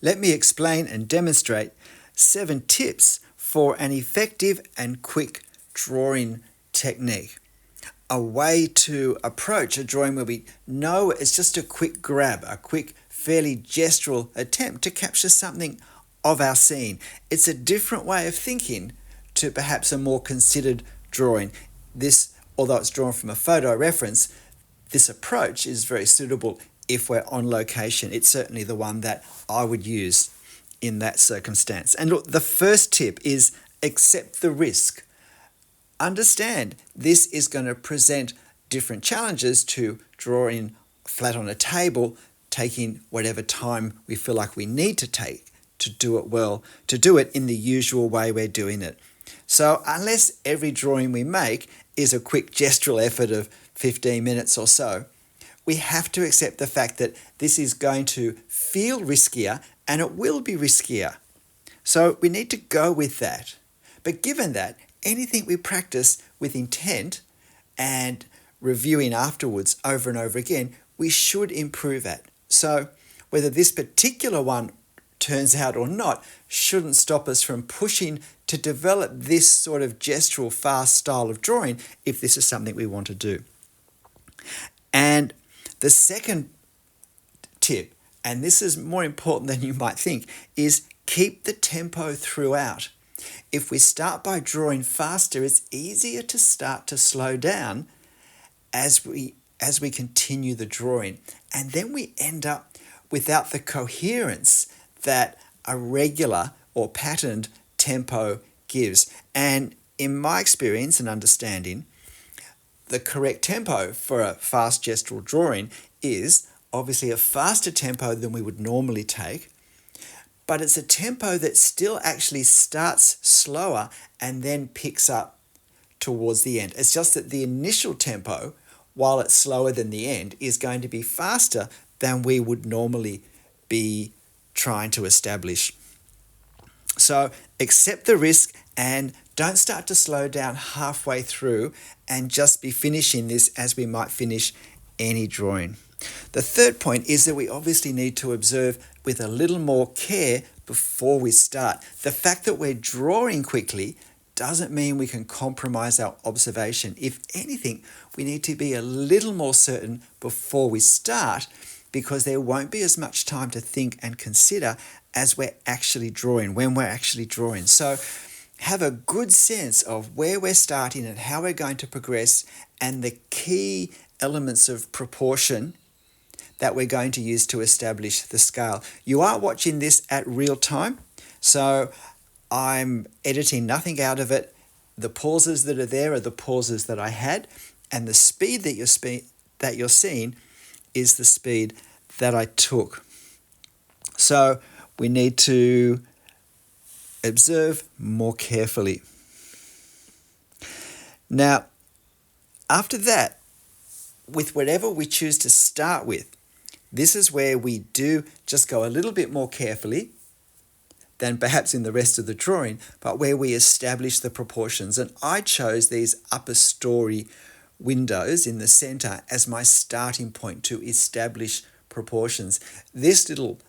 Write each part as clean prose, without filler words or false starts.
let me explain and demonstrate 7 tips for an effective and quick drawing technique. A way to approach a drawing where we know it's just a quick grab, a quick, fairly gestural attempt to capture something of our scene. It's a different way of thinking to perhaps a more considered drawing. This, although it's drawn from a photo reference, this approach is very suitable if we're on location. It's certainly the one that I would use in that circumstance. And look, the first tip is accept the risk. Understand this is going to present different challenges to drawing flat on a table, taking whatever time we feel like we need to take to do it well, to do it in the usual way we're doing it. So unless every drawing we make is a quick gestural effort of 15 minutes or so, we have to accept the fact that this is going to feel riskier and it will be riskier. So we need to go with that. But given that, anything we practice with intent and reviewing afterwards over and over again, we should improve at. So whether this particular one turns out or not shouldn't stop us from pushing to develop this sort of gestural fast style of drawing if this is something we want to do. And the second tip, and this is more important than you might think, is keep the tempo throughout. If we start by drawing faster, it's easier to start to slow down as we continue the drawing. And then we end up without the coherence that a regular or patterned tempo gives. And in my experience and understanding, the correct tempo for a fast gestural drawing is obviously a faster tempo than we would normally take, but it's a tempo that still actually starts slower and then picks up towards the end. It's just that the initial tempo, while it's slower than the end, is going to be faster than we would normally be trying to establish. So accept the risk and don't start to slow down halfway through and just be finishing this as we might finish any drawing. The third point is that we obviously need to observe with a little more care before we start. The fact that we're drawing quickly doesn't mean we can compromise our observation. If anything, we need to be a little more certain before we start, because there won't be as much time to think and consider as we're actually drawing, when we're actually drawing. So have a good sense of where we're starting and how we're going to progress and the key elements of proportion that we're going to use to establish the scale. You are watching this at real time, so I'm editing nothing out of it. The pauses that are there are the pauses that I had, and the speed that you're seeing is the speed that I took. So we need to observe more carefully. Now, after that, with whatever we choose to start with, this is where we do just go a little bit more carefully than perhaps in the rest of the drawing, but where we establish the proportions. And I chose these upper story windows in the center as my starting point to establish proportions. This little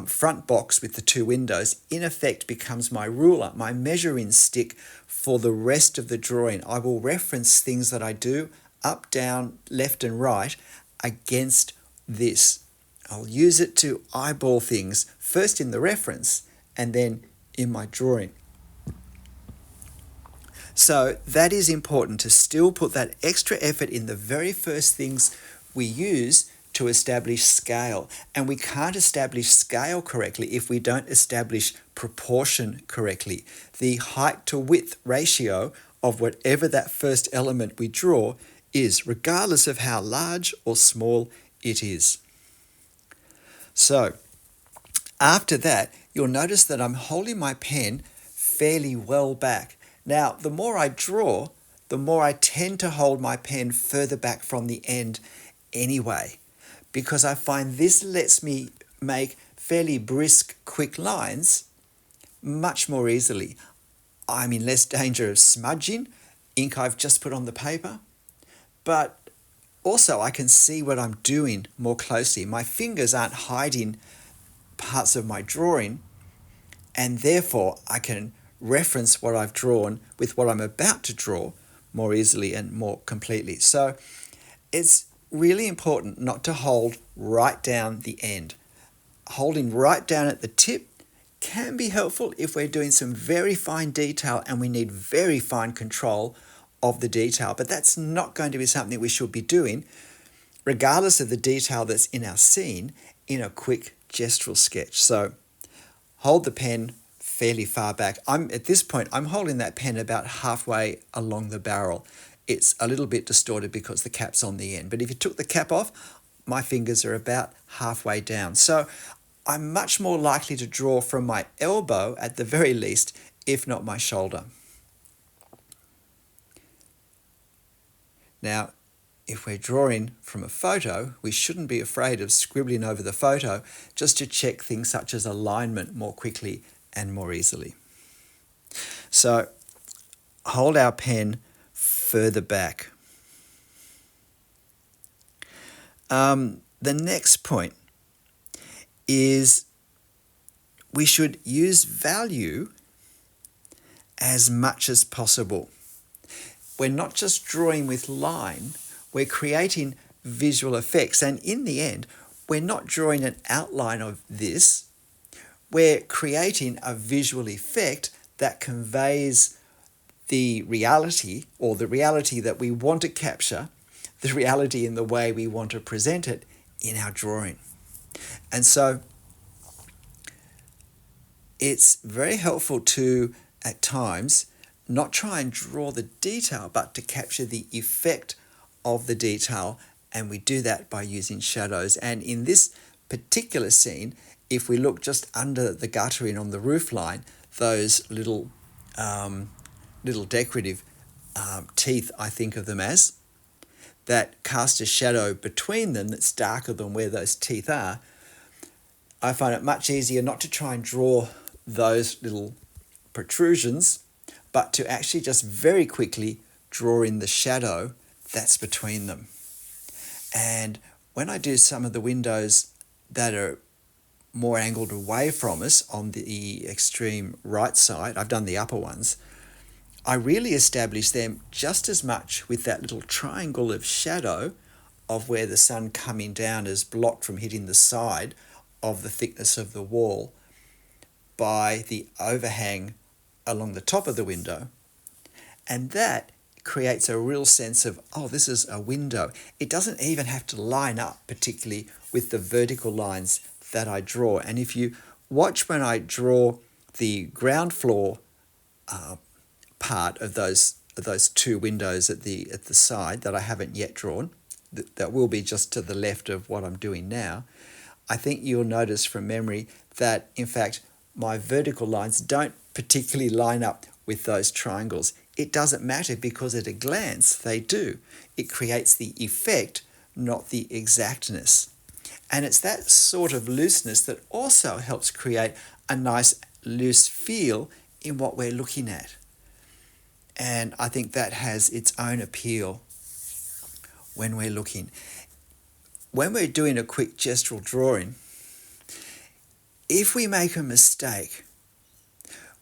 front box with the 2 windows in effect becomes my ruler, my measuring stick for the rest of the drawing. I will reference things that I do up, down, left and right against this. I'll use it to eyeball things first in the reference and then in my drawing. So that is important, to still put that extra effort in the very first things we use to establish scale. And we can't establish scale correctly if we don't establish proportion correctly. The height to width ratio of whatever that first element we draw is, regardless of how large or small it is. So after that, you'll notice that I'm holding my pen fairly well back. Now, the more I draw, the more I tend to hold my pen further back from the end anyway, because I find this lets me make fairly brisk, quick lines much more easily. I'm in less danger of smudging ink I've just put on the paper, but also I can see what I'm doing more closely. My fingers aren't hiding parts of my drawing, and therefore I can reference what I've drawn with what I'm about to draw more easily and more completely. So it's really important not to hold right down the end. Holding right down at the tip can be helpful if we're doing some very fine detail and we need very fine control of the detail, but that's not going to be something we should be doing, regardless of the detail that's in our scene, in a quick gestural sketch. So hold the pen fairly far back. At this point, I'm holding that pen about halfway along the barrel. It's a little bit distorted because the cap's on the end, but if you took the cap off, my fingers are about halfway down. So I'm much more likely to draw from my elbow at the very least, if not my shoulder. Now, if we're drawing from a photo, we shouldn't be afraid of scribbling over the photo just to check things such as alignment more quickly and more easily. So hold our pen further back. The next point is we should use value as much as possible. We're not just drawing with line, we're creating visual effects. And in the end, we're not drawing an outline of this, we're creating a visual effect that conveys the reality, or the reality that we want to capture, the reality in the way we want to present it in our drawing. And so it's very helpful to, at times, not try and draw the detail, but to capture the effect of the detail. And we do that by using shadows. And in this particular scene, if we look just under the guttering on the roof line, those little decorative teeth, I think of them as, that cast a shadow between them that's darker than where those teeth are, I find it much easier not to try and draw those little protrusions, but to actually just very quickly draw in the shadow that's between them. And when I do some of the windows that are more angled away from us on the extreme right side, I've done the upper ones, I really establish them just as much with that little triangle of shadow of where the sun coming down is blocked from hitting the side of the thickness of the wall by the overhang along the top of the window. And that creates a real sense of, oh, this is a window. It doesn't even have to line up particularly with the vertical lines that I draw. And if you watch when I draw the ground floor part of those two windows at the side that I haven't yet drawn, that will be just to the left of what I'm doing now, I think you'll notice from memory that, in fact, my vertical lines don't particularly line up with those triangles. It doesn't matter because at a glance they do. It creates the effect, not the exactness. And it's that sort of looseness that also helps create a nice loose feel in what we're looking at. And I think that has its own appeal when we're looking. When we're doing a quick gestural drawing, if we make a mistake,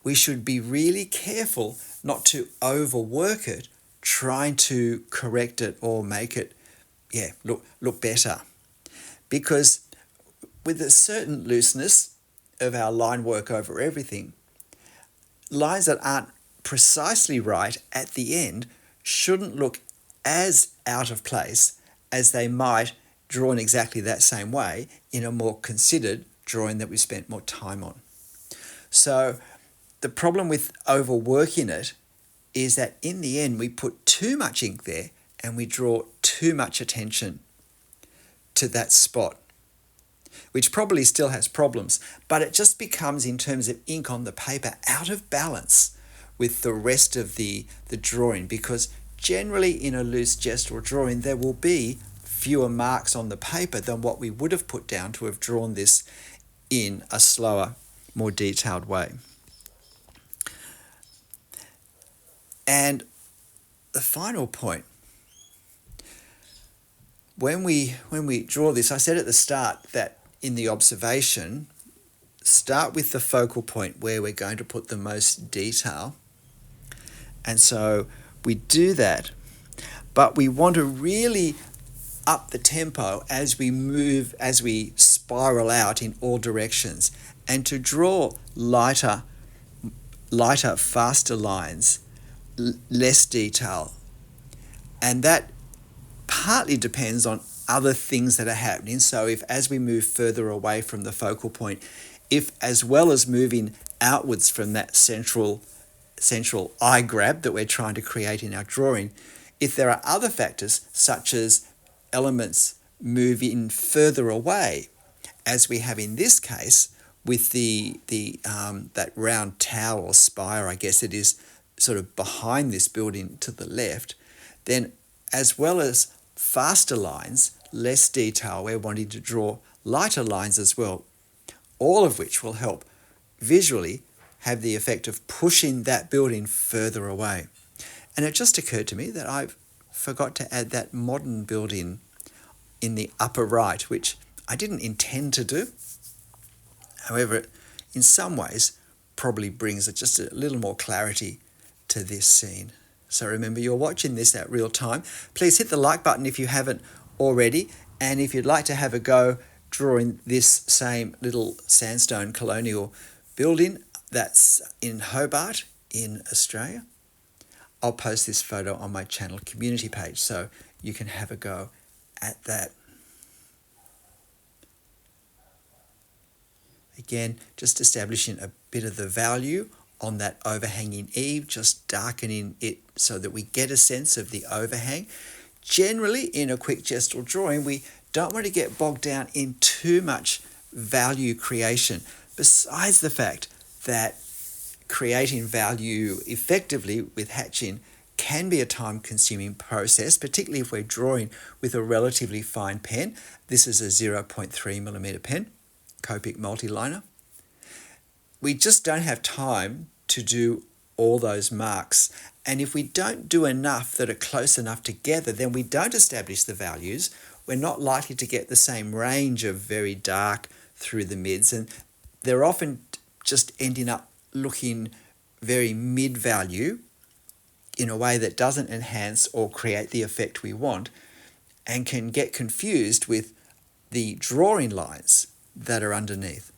we should be really careful not to overwork it, trying to correct it or make it look better. Because with a certain looseness of our line work over everything, lines that aren't precisely right at the end shouldn't look as out of place as they might drawn exactly that same way in a more considered drawing that we spent more time on. So the problem with overworking it is that in the end we put too much ink there and we draw too much attention to that spot, which probably still has problems, but it just becomes, in terms of ink on the paper, out of balance with the rest of the drawing, because generally in a loose gestural drawing there will be fewer marks on the paper than what we would have put down to have drawn this in a slower, more detailed way. And the final point, when we draw this, I said at the start that in the observation, start with the focal point where we're going to put the most detail. And so we do that, but we want to really up the tempo as we move, as we spiral out in all directions, and to draw lighter, faster lines, less detail. And that partly depends on other things that are happening. So if, as we move further away from the focal point, if as well as moving outwards from that central eye grab that we're trying to create in our drawing, if there are other factors such as elements moving further away, as we have in this case with that round tower or spire, I guess it is, sort of behind this building to the left, then as well as faster lines, less detail, we're wanting to draw lighter lines as well, all of which will help visually have the effect of pushing that building further away. And it just occurred to me that I forgot to add that modern building in the upper right, which I didn't intend to do. However, in some ways, probably brings just a little more clarity to this scene. So remember, you're watching this at real time. Please hit the like button if you haven't already. And if you'd like to have a go drawing this same little sandstone colonial building that's in Hobart in Australia, I'll post this photo on my channel community page so you can have a go at that. Again, just establishing a bit of the value on that overhanging eave, just darkening it so that we get a sense of the overhang. Generally, in a quick gestural drawing, we don't want to get bogged down in too much value creation, besides the fact that creating value effectively with hatching can be a time-consuming process, particularly if we're drawing with a relatively fine pen. This is a 0.3mm pen, Copic multiliner. We just don't have time to do all those marks. And if we don't do enough that are close enough together, then we don't establish the values. We're not likely to get the same range of very dark through the mids, and they're often just ending up looking very mid-value in a way that doesn't enhance or create the effect we want, and can get confused with the drawing lines that are underneath.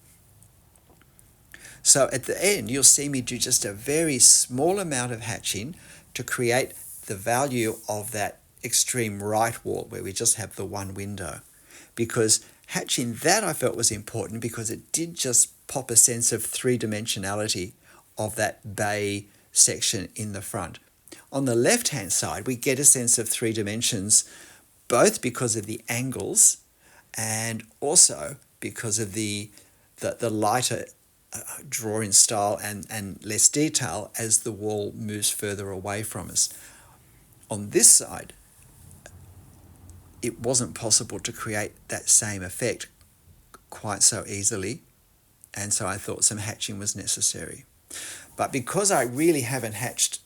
So at the end, you'll see me do just a very small amount of hatching to create the value of that extreme right wall where we just have the one window. Because hatching that I felt was important because it did just pop a sense of three-dimensionality of that bay section in the front. On the left-hand side, we get a sense of three dimensions, both because of the angles and also because of the lighter drawing style and less detail as the wall moves further away from us. On this side, it wasn't possible to create that same effect quite so easily, and so I thought some hatching was necessary. But because I really haven't hatched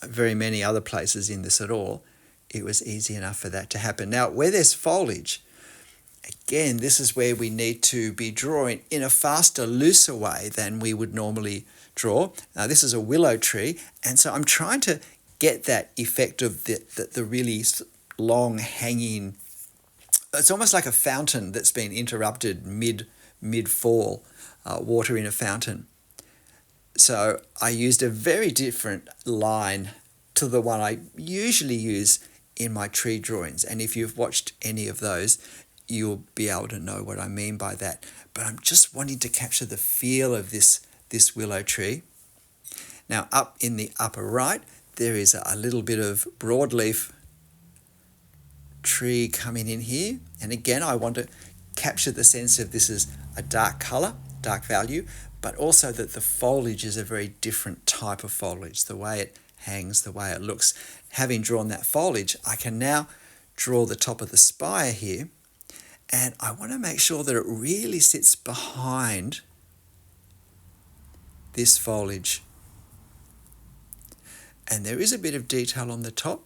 very many other places in this at all, it was easy enough for that to happen. Now, where there's foliage, again, this is where we need to be drawing in a faster, looser way than we would normally draw. Now, this is a willow tree, and so I'm trying to get that effect of the really long hanging. It's almost like a fountain that's been interrupted mid-fall, water in a fountain. So I used a very different line to the one I usually use in my tree drawings. And if you've watched any of those, you'll be able to know what I mean by that. But I'm just wanting to capture the feel of this willow tree. Now, up in the upper right, there is a little bit of broadleaf tree coming in here. And again, I want to capture the sense of this is a dark colour, dark value, but also that the foliage is a very different type of foliage, the way it hangs, the way it looks. Having drawn that foliage, I can now draw the top of the spire here, and I want to make sure that it really sits behind this foliage. And there is a bit of detail on the top,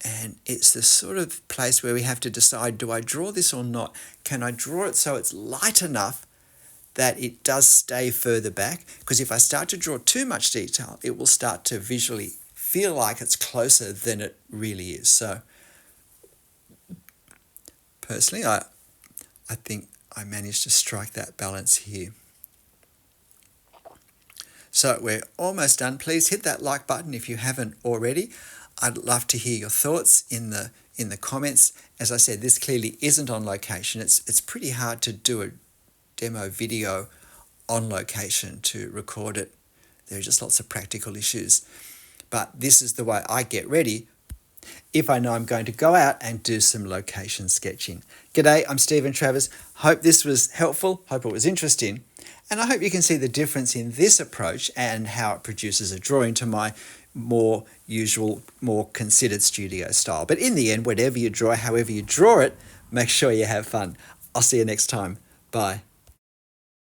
and it's the sort of place where we have to decide, do I draw this or not? Can I draw it so it's light enough that it does stay further back, because if I start to draw too much detail, it will start to visually feel like it's closer than it really is. So personally, I think I managed to strike that balance here. So we're almost done. Please hit that like button if you haven't already. I'd love to hear your thoughts in the comments. As I said, this clearly isn't on location. It's pretty hard to do a demo video on location, to record it. There are just lots of practical issues. But this is the way I get ready if I know I'm going to go out and do some location sketching. G'day, I'm Stephen Travers. Hope this was helpful, hope it was interesting, and I hope you can see the difference in this approach and how it produces a drawing to my more usual, more considered studio style. But in the end, whatever you draw, however you draw it, make sure you have fun. I'll see you next time. Bye.